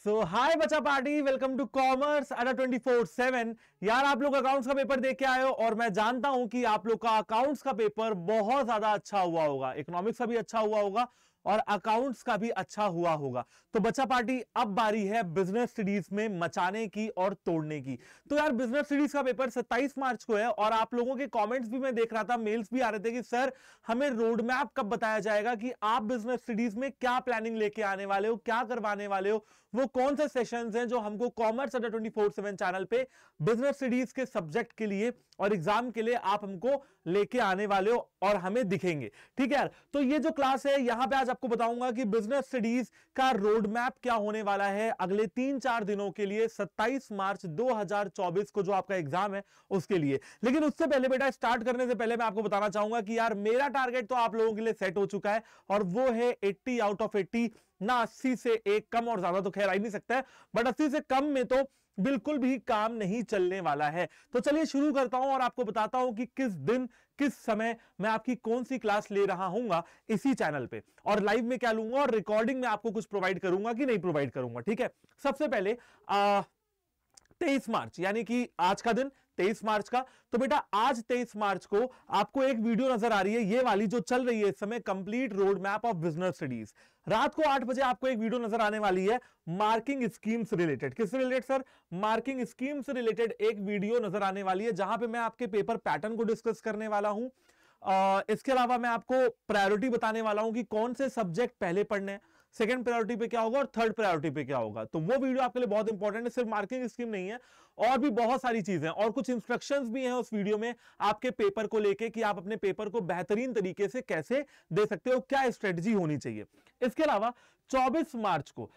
सो हाय बच्चा party, welcome to commerce अड्डा 24/7। यार आप लोग अकाउंट्स का पेपर देख के आए हो और मैं जानता हूं कि आप लोग का अकाउंट्स का पेपर बहुत ज्यादा अच्छा हुआ होगा, इकोनॉमिक्स का भी अच्छा हुआ होगा और अकाउंट्स का भी अच्छा हुआ होगा। तो बच्चा पार्टी अब बारी है बिजनेस स्टडीज में मचाने की और तोड़ने की। तो यार बिजनेस स्टडीज का पेपर 27 मार्च को है और आप लोगों के कमेंट्स भी मैं देख रहा था, मेल्स भी आ रहे थे कि सर हमें रोड मैप कब बताया जाएगा कि आप बिजनेस स्टडीज में क्या प्लानिंग लेके आने वाले हो, क्या करवाने वाले हो, वो कौन से सेशंस हैं जो हमको कॉमर्स अड्डा 24/7 चैनल पे बिजनेस स्टडीज के सब्जेक्ट के लिए और एग्जाम के लिए आप हमको लेके आने वाले हो और हमें दिखेंगे। ठीक है यार, तो ये जो क्लास है यहां पे आज आपको बताऊंगा कि बिजनेस स्टडीज का रोड मैप क्या होने वाला है अगले 3-4 दिनों के लिए 27 मार्च 2024 को जो आपका एग्जाम है उसके लिए। लेकिन उससे पहले बेटा, स्टार्ट करने से पहले मैं आपको बताना चाहूंगा कि यार मेरा टारगेट तो आप लोगों के लिए सेट हो चुका है और वो है 80 आउट ऑफ 80 ना 80 से एक कम, और ज्यादा तो खैर आ ही नहीं सकता है, बट 80 से कम में तो बिल्कुल भी काम नहीं चलने वाला है। तो चलिए शुरू करता हूं और आपको बताता हूं कि किस दिन किस समय मैं आपकी कौन सी क्लास ले रहा हूंगा इसी चैनल पे, और लाइव में क्या लूंगा और रिकॉर्डिंग में आपको कुछ प्रोवाइड करूंगा कि नहीं प्रोवाइड करूंगा। ठीक है, सबसे पहले 23 मार्च यानी कि आज का दिन 23 मार्च का। तो बेटा आज 23 मार्च को आपको एक वीडियो नजर आ रही है, ये वाली जो चल रही है इस समय, complete road map of business studies. रात को 8 बजे आपको एक वीडियो नजर आने वाली है मार्किंग स्कीम्स रिलेटेड। किससे रिलेटेड सर? मार्किंग स्कीम से रिलेटेड एक वीडियो नजर आने वाली है जहां पे मैं आपके पेपर पैटर्न को डिस्कस करने वाला हूं। इसके अलावा मैं आपको प्रायोरिटी बताने वाला हूं कि कौन से सब्जेक्ट पहले पढ़ने हैं, सेकंड प्रायोरिटी पे क्या होगा और थर्ड प्रायोरिटी पे क्या होगा। तो वो वीडियो आपके लिए बहुत इंपॉर्टेंट है, सिर्फ मार्किंग स्कीम नहीं है, और भी बहुत सारी चीजें और कुछ इंस्ट्रक्शंस भी हैं उस वीडियो में आपके पेपर को लेके कि आप अपने पेपर को बेहतरीन तरीके से कैसे दे सकते हो, क्या स्ट्रेटजी होनी चाहिए। इसके अलावा 24 मार्च को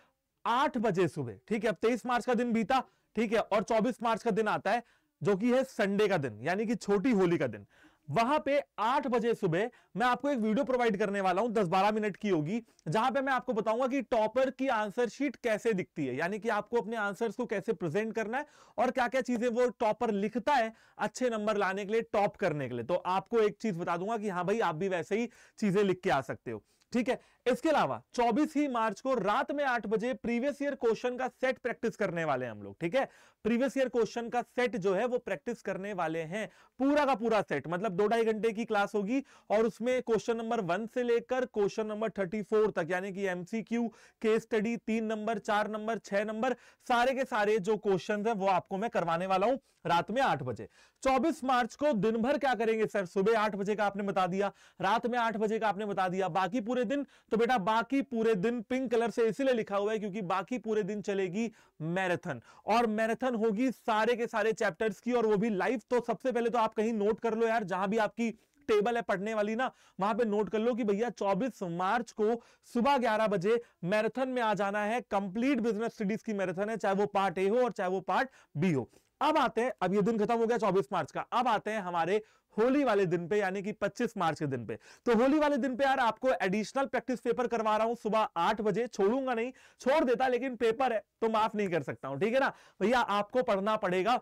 8 बजे सुबह, ठीक है, अब 23 मार्च का दिन बीता, ठीक है, और 24 मार्च का दिन आता है जो कि है संडे का दिन, यानी कि छोटी होली का दिन। वहां पे 8 बजे सुबह मैं आपको एक वीडियो प्रोवाइड करने वाला हूं, 10-12 मिनट की होगी, जहां पे मैं आपको बताऊंगा कि टॉपर की आंसर शीट कैसे दिखती है, यानी कि आपको अपने आंसर्स को कैसे प्रेजेंट करना है और क्या क्या चीजें वो टॉपर लिखता है अच्छे नंबर लाने के लिए, टॉप करने के लिए। तो आपको एक चीज बता दूंगा कि हाँ भाई आप भी वैसे ही चीजें लिख के आ सकते हो। ठीक है, इसके अलावा 24 ही मार्च को रात में 8 बजे प्रीवियस ईयर क्वेश्चन का सेट प्रैक्टिस करने वाले हैं हम लोग। ठीक है, प्रीवियस ईयर क्वेश्चन का सेट जो है वो प्रैक्टिस करने वाले हैं, पूरा का पूरा सेट, मतलब 2-2.5 घंटे की क्लास होगी और उसमें क्वेश्चन नंबर 1 से लेकर क्वेश्चन नंबर 34 तक, यानी कि MCQ, case study, 3 number, 4 number, 6 number, सारे के सारे जो क्वेश्चन है वो आपको मैं करवाने वाला हूं रात में 8 बजे। 24 मार्च को दिन भर क्या करेंगे सर? सुबह 8 बजे का आपने बता दिया, रात में 8 बजे का आपने बता दिया, बाकी पूरे दिन। तो बेटा बाकी पूरे दिन पिंक कलर से इसलिए लिखा हुआ है क्योंकि बाकी पूरे दिन चलेगी मैराथन, और मैराथन होगी सारे के सारे चैप्टर्स की, और वो भी लाइव। तो सबसे पहले तो आप कहीं नोट कर लो यार, जहां भी आपकी टेबल है पढ़ने वाली ना, वहां पे नोट कर लो कि भैया 24 मार्च को सुबह 11 बजे मैराथन में आ जाना है। कंप्लीट बिजनेस स्टडीज की मैराथन है, चाहे वो पार्ट ए हो और चाहे वो पार्ट बी हो। अब आते हैं, अब ये दिन खत्म हो गया 24 मार्च का, अब आते हैं हमारे होली वाले दिन पे, यानी कि 25 मार्च के दिन पे। तो होली वाले दिन पे यार आपको एडिशनल प्रैक्टिस पेपर करवा रहा हूं सुबह 8 बजे। छोड़ूंगा नहीं, छोड़ देता, लेकिन पेपर है तो माफ नहीं कर सकता हूं। ठीक है ना भैया, आपको पढ़ना पड़ेगा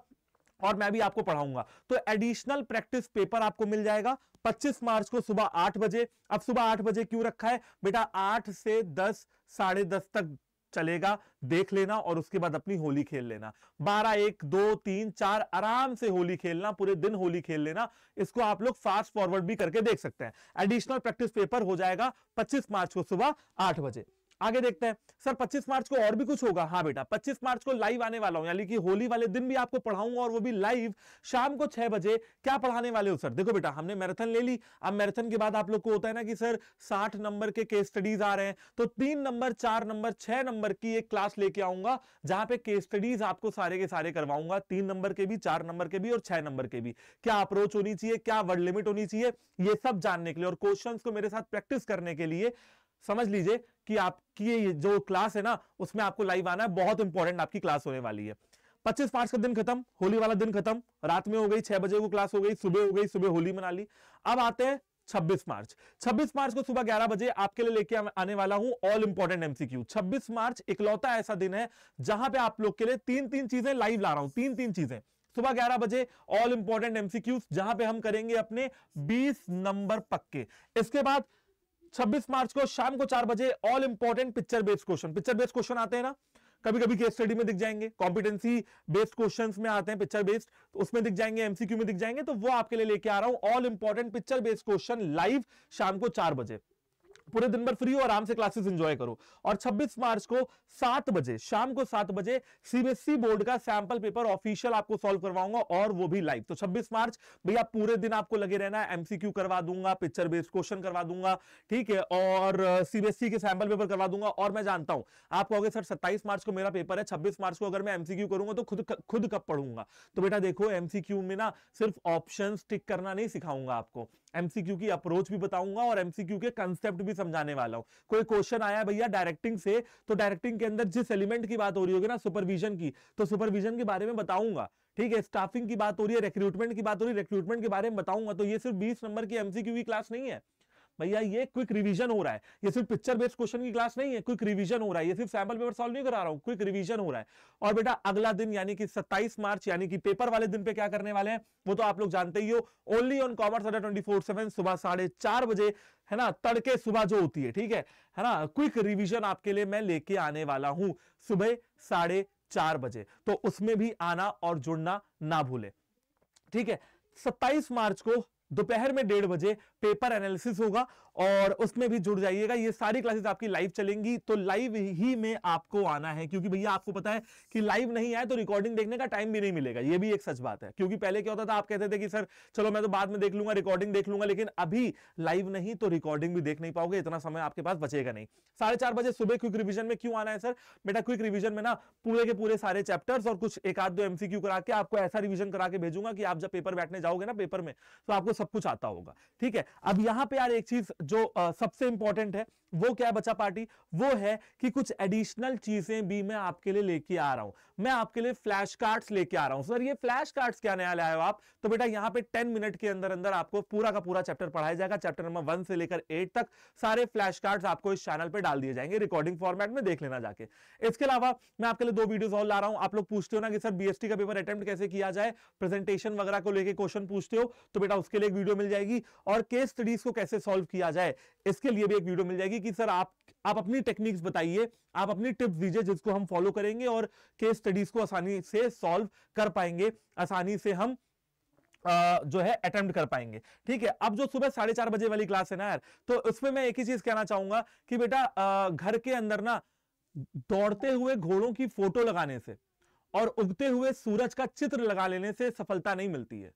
और मैं भी आपको पढ़ाऊंगा। तो एडिशनल प्रैक्टिस पेपर आपको मिल जाएगा 25 मार्च को सुबह 8 बजे। अब सुबह 8 बजे क्यों रखा है बेटा? 8 से 10, 10:30 तक चलेगा, देख लेना और उसके बाद अपनी होली खेल लेना। 12, 1, 2, 3, 4 आराम से होली खेलना, पूरे दिन होली खेल लेना। इसको आप लोग फास्ट फॉरवर्ड भी करके देख सकते हैं। एडिशनल प्रैक्टिस पेपर हो जाएगा 25 मार्च को सुबह 8 बजे। आगे देखते हैं सर 25 मार्च को और भी कुछ होगा। हाँ बेटा, 25 मार्च को लाइव आने वाला हूं, यानी कि होली वाले दिन भी आपको पढ़ाऊंगा और वो भी लाइव शाम को 6 बजे। क्या पढ़ाने वाले हो सर? देखो बेटा, हमने मैराथन ले ली, अब मैराथन के बाद आप लोग को होता है ना कि सर 60 नंबर के केस स्टडीज आ रहे हैं, तो 3 नंबर, 4 नंबर, 6 नंबर की एक क्लास लेके आऊंगा जहां पे केस स्टडीज आपको सारे के सारे करवाऊंगा, 3 नंबर के भी, 4 नंबर के भी और 6 नंबर के भी। क्या अप्रोच होनी चाहिए, क्या वर्ड लिमिट होनी चाहिए, ये सब जानने के लिए और क्वेश्चंस को मेरे साथ प्रैक्टिस करने के लिए समझ लीजिए कि आपकी ये जो क्लास है ना उसमें आपको लाइव आना है, बहुत इंपॉर्टेंट आपकी क्लास होने वाली है। 25 मार्च का दिन खत्म, होली वाला दिन खत्म, रात में हो गई, 6 बजे को क्लास हो गई, सुबह हो गई, सुबह होली मना ली। अब आते हैं 26 मार्च। 26 मार्च को सुबह 11 बजे आपके लिए लेके आने वाला हूं ऑल इंपॉर्टेंट एमसीक्यू। 26 मार्च इकलौता ऐसा दिन है जहां पे आप लोग के लिए 3-3 चीजें लाइव ला रहा हूं, 3-3 चीजें सुबह 11 बजे ऑल इंपॉर्टेंट एमसीक्यू, जहां पे हम करेंगे अपने 20 नंबर पक्के। इसके बाद 26 मार्च को शाम को 4 बजे all important picture based question. Picture based question आते हैं ना, कभी कभी केस स्टडी में दिख जाएंगे, कॉम्पिटेंसी बेस्ड क्वेश्चंस में आते हैं पिक्चर बेस्ड, तो उसमें दिख जाएंगे, एमसीक्यू में दिख जाएंगे, तो वो आपके लिए लेके आ रहा हूं all important picture based question live शाम को 4 बजे। पूरे दिन भर फ्री हो, आराम से क्लासेस एंजॉय करो। और 26 मार्च को 7 बजे, शाम को 7 बजे सीबीएसई बोर्ड का सैंपल पेपर ऑफिशियल आपको सॉल्व करवाऊंगा, और वो भी लाइव। तो 26 मार्च भैया पूरे दिन आपको लगे रहना है, एमसीक्यू करवा दूंगा, पिक्चर बेस्ड क्वेश्चन करवा दूंगा, ठीक है, और सीबीएसई के सैंपल पेपर करवा दूंगा। और मैं जानता हूं आप कहोगे सर 27 मार्च को मेरा पेपर है, 26 मार्च को अगर मैं एमसीक्यू करूंगा तो खुद कब पढ़ूंगा? तो बेटा देखो, एमसीक्यू में ना सिर्फ ऑप्शंस टिक करना नहीं सिखाऊंगा आपको, एमसीक्यू की अप्रोच भी बताऊंगा और एमसीक्यू के कंसेप्ट भी समझाने वाला हूं। कोई क्वेश्चन आया भैया डायरेक्टिंग से, तो डायरेक्टिंग के अंदर जिस एलिमेंट की बात हो रही होगी ना, सुपरविजन की, तो सुपरविजन के बारे में बताऊंगा, ठीक है। स्टाफिंग की बात हो रही है, रिक्रूटमेंट की बात हो रही है, रिक्रूटमेंट के बारे में बताऊंगा। तो ये सिर्फ 20 नंबर की एमसीक्यू की क्लास नहीं है भैया, ये क्विक रिवीजन हो रहा है। ये सिर्फ पिक्चर बेस्ड क्वेश्चन की क्लास नहीं है, क्विक रिवीजन हो रहा है। ये सिर्फ सैंपल पेपर सॉल्व नहीं करा रहा हूं, क्विक रिवीजन हो रहा है। और बेटा अगला दिन यानी कि 27 मार्च यानी कि पेपर वाले दिन पे क्या करने वाले हैं वो तो आप लोग जानते ही हो, ओनली ऑन कॉमर्स अड्डा 24/7 सुबह 4:30 बजे, है ना, तड़के सुबह जो होती है, ठीक है ना, क्विक रिवीजन आपके लिए मैं लेके आने वाला हूं सुबह 4:30 बजे। तो उसमें भी आना और जुड़ना ना भूले, ठीक है। 27 मार्च को दोपहर में 1:30 बजे पेपर एनालिसिस होगा, और उसमें भी जुड़ जाइएगा। ये सारी क्लासेस आपकी लाइव चलेंगी, तो लाइव ही में आपको आना है, क्योंकि भैया आपको पता है कि लाइव नहीं आए तो रिकॉर्डिंग देखने का टाइम भी नहीं मिलेगा। ये भी एक सच बात है, क्योंकि पहले क्या होता था, आप कहते थे कि सर चलो मैं तो बाद में देख लूंगा, रिकॉर्डिंग देख लूंगा, लेकिन अभी लाइव नहीं तो रिकॉर्डिंग भी देख नहीं पाओगे, इतना समय आपके पास बचेगा नहीं। 4:30 बजे सुबह क्विक रिवीजन में क्यों आना है सर? बेटा क्विक रिवीजन में ना पूरे के पूरे सारे चैप्टर्स और कुछ एक आध दो एमसीक्यू करा के आपको ऐसा रिवीजन करा के भेजूंगा कि आप जब पेपर बैठने जाओगे ना पेपर में, तो आपको सब कुछ आता होगा, ठीक है। अब यहां पे यार एक चीज जो सबसे इंपॉर्टेंट है, वो क्या है बच्चा पार्टी? वो है कि कुछ एडिशनल चीजें भी मैं आपके लिए लेके आ रहा हूं। मैं आपके लिए फ्लैश कार्ड्स लेके आ रहा हूं। सर ये फ्लैश कार्ड्स क्या नया लाए हो आप? तो बेटा यहां पे 10 मिनट के अंदर अंदर आपको पूरा का पूरा चैप्टर पढ़ाया जाएगा, चैप्टर नंबर 1 से लेकर 8 तक सारे फ्लैश कार्ड्स आपको इस चैनल पे डाल दिए जाएंगे, रिकॉर्डिंग फॉर्मेट में देख लेना जाके। इसके अलावा मैं आपके लिए 2 वीडियोस और ला रहा हूं। आप लोग पूछते हो ना कि सर बीएसटी का पेपर अटेम्प्ट कैसे किया जाए, प्रेजेंटेशन वगैरह को लेकर क्वेश्चन पूछते हो, तो बेटा उसके लिए एक वीडियो मिल जाएगी। और केस स्टडीज को कैसे सॉल्व किया जाए, इसके लिए भी एक वीडियो मिल जाएगी कि सर आप अपनी टेक्निक्स बताइए, आप अपनी टिप्स दीजिए जिसको हम फॉलो करेंगे और केस स्टडीज को आसानी से सॉल्व कर पाएंगे, आसानी से हम जो है अटेम्प्ट कर पाएंगे, ठीक है। अब जो सुबह 4:30 बजे वाली क्लास है ना यार, तो उसमें मैं एक ही चीज कहना चाहूंगा कि बेटा घर के अंदर ना दौड़ते हुए घोड़ों की फोटो लगाने से और उगते हुए सूरज का चित्र लगा लेने से सफलता नहीं मिलती है।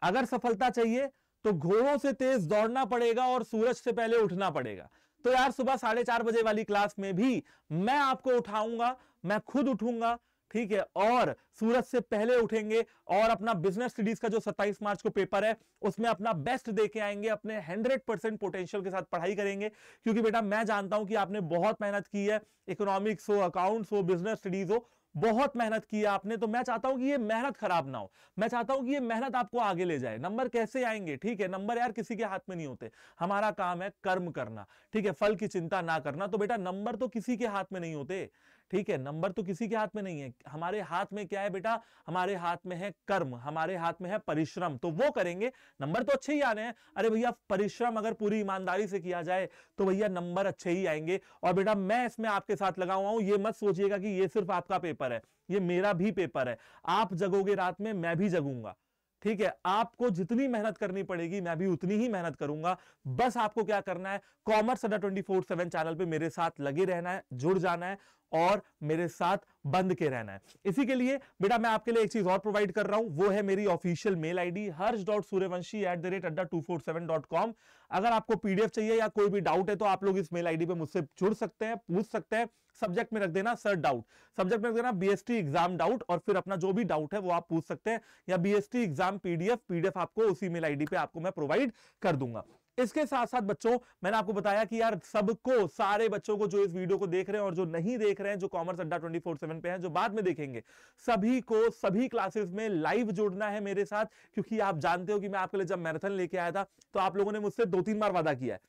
अगर सफलता चाहिए तो घोड़ों से तेज दौड़ना पड़ेगा और सूरज से पहले उठना पड़ेगा। तो यार सुबह 4:30 बजे वाली क्लास में भी मैं आपको उठाऊंगा, मैं खुद उठूंगा, ठीक है, और सूरज से पहले उठेंगे और अपना बिजनेस स्टडीज का जो 27 मार्च को पेपर है उसमें अपना बेस्ट देके आएंगे, अपने 100% पोटेंशियल के साथ पढ़ाई करेंगे। क्योंकि बेटा मैं जानता हूं कि आपने बहुत मेहनत की है, इकोनॉमिक्स हो, अकाउंट्स हो, बिजनेस स्टडीज हो, बहुत मेहनत की है आपने। तो मैं चाहता हूं कि ये मेहनत खराब ना हो, मैं चाहता हूं कि ये मेहनत आपको आगे ले जाए। नंबर कैसे आएंगे, ठीक है, नंबर यार किसी के हाथ में नहीं होते, हमारा काम है कर्म करना, ठीक है, फल की चिंता ना करना। तो बेटा नंबर तो किसी के हाथ में नहीं होते, ठीक है, नंबर तो किसी के हाथ में नहीं है। हमारे हाथ में क्या है बेटा? हमारे हाथ में है कर्म, हमारे हाथ में है परिश्रम, तो वो करेंगे, नंबर तो अच्छे ही आने हैं। अरे भैया परिश्रम अगर पूरी ईमानदारी से किया जाए तो भैया नंबर अच्छे ही आएंगे। और बेटा मैं इसमें आपके साथ लगा हुआ हूं, ये मत सोचिएगा कि ये सिर्फ आपका पेपर है, ये मेरा भी पेपर है। आप जगोगे रात में, मैं भी जगूंगा, ठीक है। आपको जितनी मेहनत करनी पड़ेगी मैं भी उतनी ही मेहनत करूंगा। बस आपको क्या करना है, कॉमर्स अड्डा 24/7 चैनल पे मेरे साथ लगे रहना है, जुड़ जाना है और मेरे साथ बंद के रहना है। इसी के लिए बेटा मैं आपके लिए एक चीज और प्रोवाइड कर रहा हूं, वो है मेरी ऑफिशियल मेल आईडी harsh.suryavanshi@adda.247.com। अगर आपको पीडीएफ चाहिए या कोई भी डाउट है तो आप लोग इस मेल आईडी पे मुझसे जुड़ सकते हैं, पूछ सकते हैं। सब्जेक्ट में रख देना सर डाउट, सब्जेक्ट में रख देना बीएसटी एग्जाम डाउट, और फिर अपना जो भी डाउट है वो आप पूछ सकते हैं, या बीएसटी एग्जाम पीडीएफ आपको उसी मेल आईडी पे आपको मैं प्रोवाइड कर दूंगा। इसके साथ साथ बच्चों मैंने आपको बताया कि यार सबको, सारे बच्चों को जो इस वीडियो को देख रहे हैं और जो नहीं देख रहे हैं, जो कॉमर्स अड्डा 24/7 पे हैं, जो बाद में देखेंगे, सभी को सभी क्लासेस में लाइव जुड़ना है मेरे साथ। क्योंकि आप जानते हो कि मैं आपके लिए जब मैराथन लेके आया था तो आप लोगों ने मुझसे 2-3 बार वादा किया है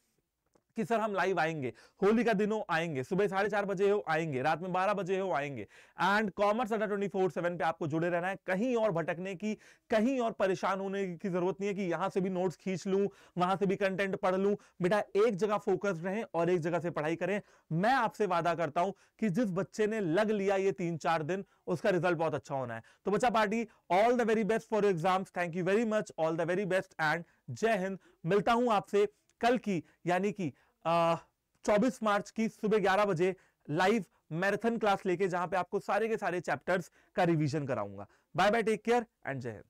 कि सर हम लाइव आएंगे, होली का दिन हो आएंगे, सुबह 4:30 बजे हो आएंगे, रात में 12 बजे हो आएंगे। एंड कॉमर्स अड्डा 24/7 पे आपको जुड़े रहना है, कहीं और भटकने की, कहीं और परेशान होने की जरूरत नहीं है कि यहां से भी नोट्स खींच लूं, वहां से भी कंटेंट पढ़ लूं। बेटा एक जगह फोकस रहें और एक जगह से पढ़ाई करें। मैं आपसे वादा करता हूं कि जिस बच्चे ने लग लिया ये 3-4 दिन, उसका रिजल्ट बहुत अच्छा होना है। तो बच्चा party, all the very best for exams, thank you very much, all the very best and जय हिंद। मिलता हूं आपसे कल की यानी कि 24 मार्च की सुबह 11 बजे लाइव मैराथन क्लास लेके, जहां पे आपको सारे के सारे चैप्टर्स का रिवीजन कराऊंगा। Bye bye, take care and जय हिंद।